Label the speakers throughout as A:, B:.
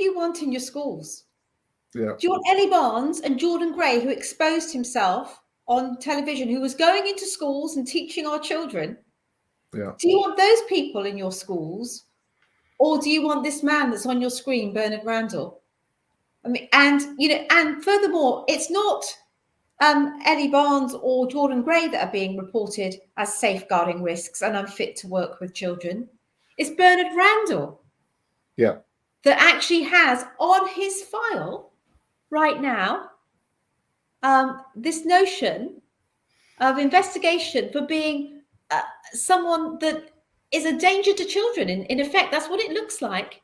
A: you want in your schools?
B: Yeah.
A: Do you want Elly Barnes and Jordan Gray, who exposed himself on television, who was going into schools and teaching our children?
B: Yeah.
A: Do you want those people in your schools? Or do you want this man that's on your screen, Bernard Randall? I mean, and furthermore, it's not Elly Barnes or Jordan Gray that are being reported as safeguarding risks and unfit to work with children. It's Bernard Randall.
B: Yeah.
A: That actually has on his file right now this notion of investigation for being someone that is a danger to children. In effect, that's what it looks like,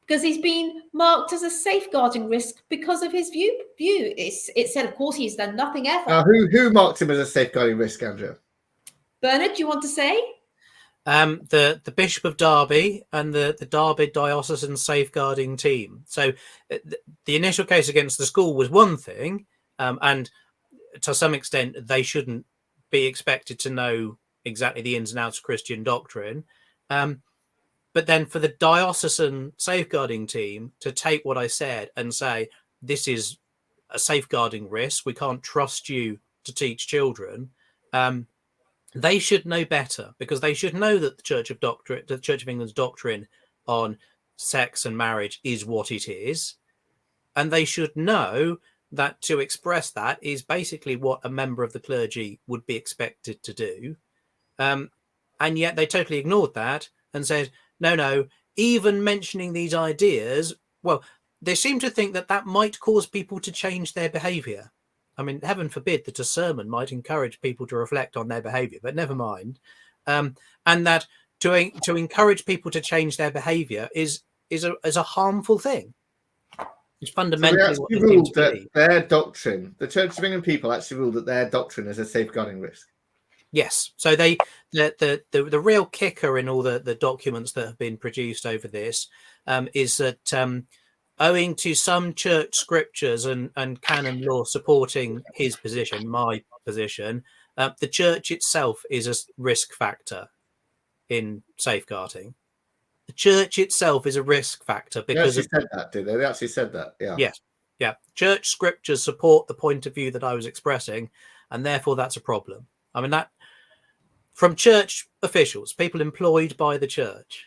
A: because he's been marked as a safeguarding risk because of his view. It said, of course, he's done nothing ever.
B: Now, who marked him as a safeguarding risk, Andrea?
A: Bernard, do you want to say?
C: The Bishop of Derby and the Derby Diocesan Safeguarding Team. So the initial case against the school was one thing, and to some extent they shouldn't be expected to know exactly the ins and outs of Christian doctrine. But then for the Diocesan Safeguarding Team to take what I said and say, this is a safeguarding risk, we can't trust you to teach children, they should know better, because they should know that the Church of England's doctrine on sex and marriage is what it is. And they should know that to express that is basically what a member of the clergy would be expected to do. And yet they totally ignored that and said, no, even mentioning these ideas, well, they seem to think that that might cause people to change their behaviour. I mean, heaven forbid that a sermon might encourage people to reflect on their behaviour, but never mind. And that to encourage people to change their behaviour is a harmful thing. It's fundamentally
B: so
C: what
B: they
C: they
B: ruled that
C: believe.
B: Their doctrine, the Church of England people actually ruled that their doctrine is a safeguarding risk.
C: Yes. So the real kicker in all the documents that have been produced over this is that owing to some church scriptures and canon law supporting his position, my position, the church itself is a risk factor in safeguarding. The church itself is a risk factor because
B: they actually said that, did they? They actually said that, yeah.
C: Yes, yeah. Church scriptures support the point of view that I was expressing, and therefore that's a problem. I mean, that from church officials, people employed by the church.